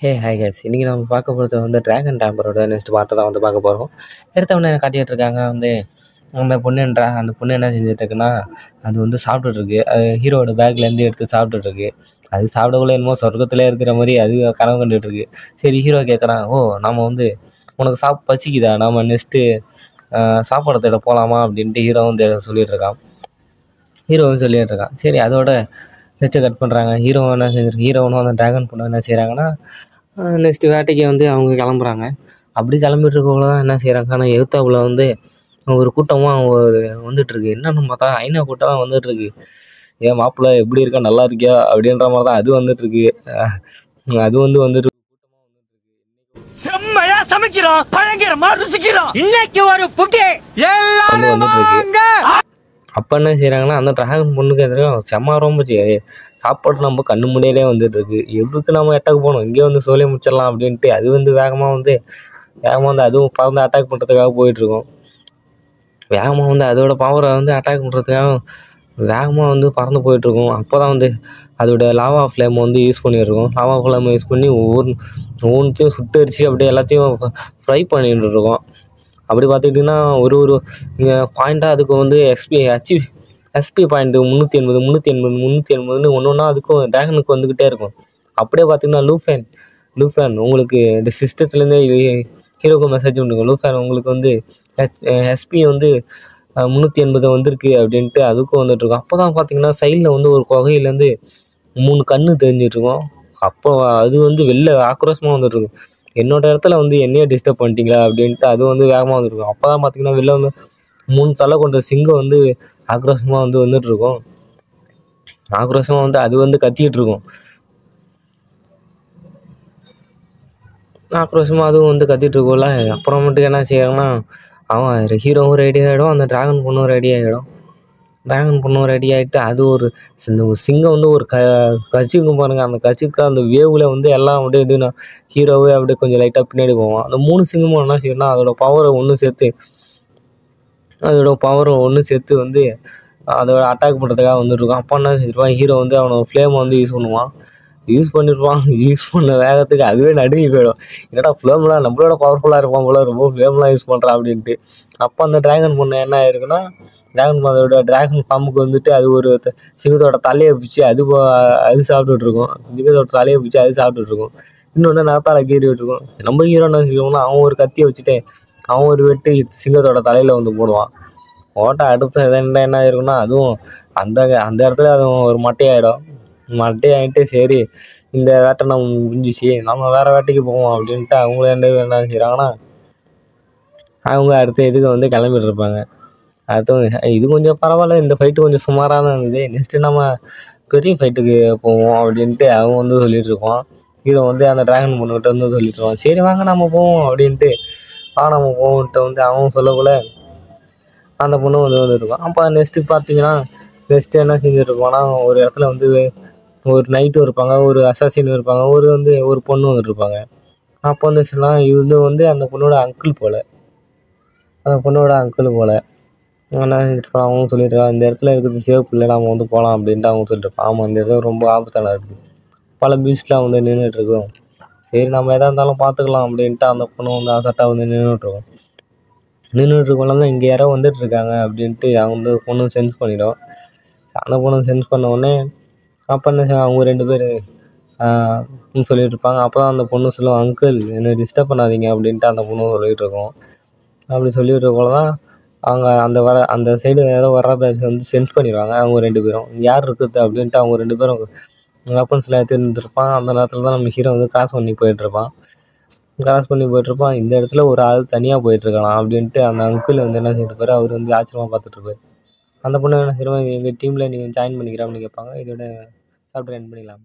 Hi guys இன்றைக்கி நம்ம பார்க்க போகிறது வந்து ட்ராகன் டேம்பரோட நெக்ஸ்ட் பார்ட்டை தான் வந்து பார்க்க போகிறோம். எடுத்தவொடனே காட்டிகிட்டு இருக்காங்க வந்து அந்த பொண்ணு என்ன செஞ்சிட்ருக்குன்னா, அது வந்து சாப்பிட்டுட்ருக்கு. அது ஹீரோவோட பேக்லேருந்து எடுத்து சாப்பிட்டுட்ருக்கு. அது சாப்பிடக்குள்ள என்னமோ சொர்க்கத்திலே இருக்கிற மாதிரி அது கனவு கண்டுகிட்ருக்கு. சரி, ஹீரோ கேட்குறான், நம்ம வந்து உனக்கு பசிக்குதா, நம்ம நெக்ஸ்ட்டு சாப்பாடு தேட போகலாமா அப்படின்ட்டு ஹீரோவும் சொல்லிகிட்ருக்கான். சரி, அதோட நெக்ஸ்ட்டு கட் பண்ணுறாங்க. ஹீரோவனும் அந்த ட்ராகன் பொண்ணு என்ன செய்கிறாங்கன்னா, நெக்ஸ்ட்டு வேட்டைக்கு வந்து அவங்க கிளம்புறாங்க. அப்படி கிளம்பிட்டு இருக்கக்குள்ள தான் என்ன செய்கிறாங்க, ஆனால் எதுத்தாப்புல வந்து ஒரு கூட்டமாக வந்துட்டுருக்கு. என்னன்னு பார்த்தா ஐநா கூட்டம் தான் வந்துட்டுருக்கு. "ஏன் மாப்பிள்ளை எப்படி இருக்க, நல்லா இருக்கியா?" அப்படின்ற மாதிரி தான் அது வந்துட்டுருக்கு. அது வந்துட்டு செம்மையா சமைக்கிறோம், பயங்கரமா ருசிக்கிறோம். இன்னைக்கு ஒரு புட்டி எல்லாரும் வந்துட்டுருக்கு. அப்போ என்ன செய்கிறாங்கன்னா, அந்த ட்ராகன் பொண்ணுக்கு எதிராக செம்ம ஆரம்பிச்சு சாப்பாடு நம்ம கண்ணு முன்னாடியே வந்துட்டுருக்கு. எதுக்கு நம்ம அட்டாக் போகணும், இங்கே வந்து சோலையை முடிச்சிடலாம் அப்படின்ட்டு அது வந்து வேகமாக வந்து அதுவும் பறந்து அட்டாக் பண்ணுறதுக்காக போயிட்டுருக்கோம். வேகமாக வந்து அதோட பவரை வந்து அட்டாக் பண்ணுறதுக்காக வேகமாக வந்து பறந்து போயிட்டுருக்கோம். அப்போ தான் வந்து அதோட லாவா ஃப்ளேமை வந்து யூஸ் பண்ணியிருக்கோம். லாவா ஃப்ளேமை யூஸ் பண்ணி ஒவ்வொன்றையும் சுட்டரிச்சு அப்படியே எல்லாத்தையும் ஃப்ரை பண்ணிட்டு இருக்கோம். அப்படி பார்த்துக்கிட்டிங்கன்னா ஒரு பாயிண்ட்டாக அதுக்கு வந்து எஸ்பி பாயிண்ட்டு 380 ஒன்று ஒன்றா அதுக்கும் ட்ராகனுக்கு வந்துக்கிட்டே இருக்கும். அப்படியே பார்த்திங்கன்னா லூஃபேன் உங்களுக்கு இந்த சிஸ்டத்துலேருந்தே ஹீரோக்கு மெசேஜ் பண்ணுங்க. லூஃபேன் உங்களுக்கு வந்து எஸ்பி வந்து 380 வந்திருக்கு அப்படின்ட்டு அதுக்கும் வந்துட்டுருக்கும். அப்போ தான் பார்த்திங்கன்னா சைடில் வந்து ஒரு குகையிலேருந்து 3 கண்ணு தெரிஞ்சிட்ருக்கோம். அப்போ அது வந்து வெளில ஆக்ரோஷமாக வந்துட்டுருக்கும். என்னோடய இடத்துல வந்து என்னையே டிஸ்டர்ப் பண்ணிட்டீங்களா அப்படின்ட்டு அது வந்து வேகமாக வந்துருக்கும். அப்போ தான் பார்த்திங்கன்னா வெளில வந்து 3 தலை கொண்ட சிங்கம் வந்து ஆக்ரோஷமாக வந்துட்டுருக்கும். ஆக்ரோஷமாக வந்து அது வந்து கத்திக்கிட்டு ஆக்ரோஷமாக அதுவும் வந்து கத்திகிட்ருக்கோம்ல. அப்புறமேட்டுக்கு என்ன செய்யறாங்கன்னா, அவன் ஹீரோவும் ரெடி ஆகிடும், அந்த ட்ராகன் பொண்ணும் ரெடி ஆகிட்டு அது ஒரு சிங்கம் வந்து ஒரு கட்சிக்கும் பாருங்கள். அந்த கட்சிக்கு அந்த வேவில் வந்து எல்லாம் அப்படியே இதுனா ஹீரோவே அப்படியே கொஞ்சம் லைட்டாக பின்னாடி போவான். அந்த 3 சிங்கமும் என்ன செய்யணும்னா அதோட பவரை ஒன்று சேர்த்து வந்து அதோட அட்டாக் பண்ணுறதுக்காக வந்துட்டுருக்கான். அப்போ என்ன செஞ்சிருப்பான், ஹீரோ வந்து அவனோட ஃப்ளேமை வந்து யூஸ் பண்ண வேகத்துக்கு அதுவே நடுங்கி போயிடும். என்னடா ஃப்ளேம்லாம் நம்மளோட பவர்ஃபுல்லாக இருப்பான் போல, ரொம்ப ஃப்ளேம்லாம் யூஸ் பண்ணுறான் அப்படின்ட்டு. அப்போ அந்த ட்ராகன் பொண்ணு என்ன ஆயிருக்குன்னா, அதோட ட்ராகன் ஃபார்முக்கு வந்துட்டு அது ஒரு சிங்கத்தோட தலையை பிடிச்சி அது சாப்பிட்டுட்ருக்கும். சிங்கத்தோட தலையை பிடிச்சி அது சாப்பிட்டுட்ருக்கும். இன்னொன்று நகத்தால கீறி விட்டுருக்கும். நம்ம ஹீரோ என்ன செய்வோம்னா, அவன் ஒரு கத்தியை வச்சுட்டு அவன் ஒரு வெட்டு சிங்கத்தோட தலையில் வந்து போடுவான். அடுத்த என்ன ஆயிருக்குன்னா, அதுவும் அந்த இடத்துல அதுவும் ஒரு மட்டையாகிட்டு சரி, இந்த வேட்டை நம்ம முடிஞ்சிச்சு, நம்ம வேறு வேட்டைக்கு போவோம் அப்படின்ட்டு அவங்கள என்ன செய்கிறாங்கன்னா, அவங்க அடுத்த இதுக்கு வந்து கிளம்பிட்டு இருப்பாங்க. இது கொஞ்சம் பரவாயில்ல, இந்த ஃபைட்டு கொஞ்சம் சுமாராக தான் இருந்தது. நெக்ஸ்ட்டு நம்ம பெரிய ஃபைட்டுக்கு போவோம் அப்படின்ட்டு அவன் வந்து சொல்லிகிட்ருப்பான். ஹீரோ வந்து அந்த ட்ராகன் பொண்ணுக்கிட்ட வந்து சொல்லிட்டுருவான். சரி வாங்க நம்ம போவோம் அப்படின்ட்டு நம்ம போவோன்ட்டு வந்து அவன் சொல்லக்குள்ள அந்த பொண்ணு வந்துருக்கும். அப்போ நெக்ஸ்ட்டு பார்த்தீங்கன்னா, நெக்ஸ்ட்டு என்ன செஞ்சுட்ருப்பான்னா, ஒரு இடத்துல வந்து ஒரு நைட்டும் இருப்பாங்க, ஒரு அசாசினும் இருப்பாங்க, ஒரு பொண்ணு வந்துட்டுருப்பாங்க. அப்போ வந்து சொன்னால் இது வந்து அந்த பொண்ணோட அங்கிள் போல். என்ன செஞ்சுட்ருப்பான், அவனும் சொல்லிட்டுருக்கான், இந்த இடத்துல இருக்கிறது சேஃப் இல்லை, நம்ம வந்து போகலாம் அப்படின்ட்டு அவங்க சொல்லிட்டுருப்பான். ஆமாம், இந்த இடத்துல ரொம்ப ஆபத்தான இருக்குது, பல பீஸ்ட்லாம் வந்து நின்றுட்டுருக்கோம். சரி, நம்ம எதாக இருந்தாலும் பார்த்துக்கலாம் அப்படின்ட்டு அந்த பொண்ணு வந்து அசால்ட்டாக வந்து நின்றுட்டுருக்கோம்ல தான் இங்கே யாரோ வந்துட்டுருக்காங்க அப்படின்ட்டு அவங்க வந்து பொண்ணு சென்ஸ் பண்ணிடும். அந்த பொண்ணு சென்ஸ் பண்ண உடனே அப்போ என்ன அவங்க 2 பேர் சொல்லிகிட்டு இருப்பாங்க. அப்போ தான் அந்த பொண்ணு சொல்லுவோம், அங்கிள் என்னை டிஸ்டர்ப் பண்ணாதீங்க அப்படின்ட்டு அந்த பொண்ணு சொல்லிகிட்ருக்கோம். அப்படி சொல்லிகிட்டு இருக்கோம் தான் அவங்க அந்த சைடு ஏதோ வர்றதை வந்து சென்ஸ் பண்ணிடுவாங்க. அவங்க 2 பேரும் யார் இருக்குது அப்படின்ட்டு அவங்க 2 பேரும் வெப்பன்ஸ்லாம் எடுத்துட்டு இருந்துருப்பான். அந்த நேரத்தில் தான் நம்ம ஹீரோ வந்து கிராஸ் பண்ணி போயிட்டுருப்பான். இந்த இடத்துல ஒரு ஆள் தனியாக போயிட்டுருக்கலாம் அப்படின்ட்டு அந்த அங்கிள் வந்து என்ன செய்யிருப்பார், அவர் வந்து ஆச்சரியமாக பார்த்துட்ருப்பார். அந்த பொண்ணு என்ன செய்வாங்க, எங்கள் டீமில் நீங்கள் ஜாயின் பண்ணிக்கிறேன் அப்படின்னு கேட்பாங்க. இதோட சாப்டர் எண்ட் பண்ணிடலாம்.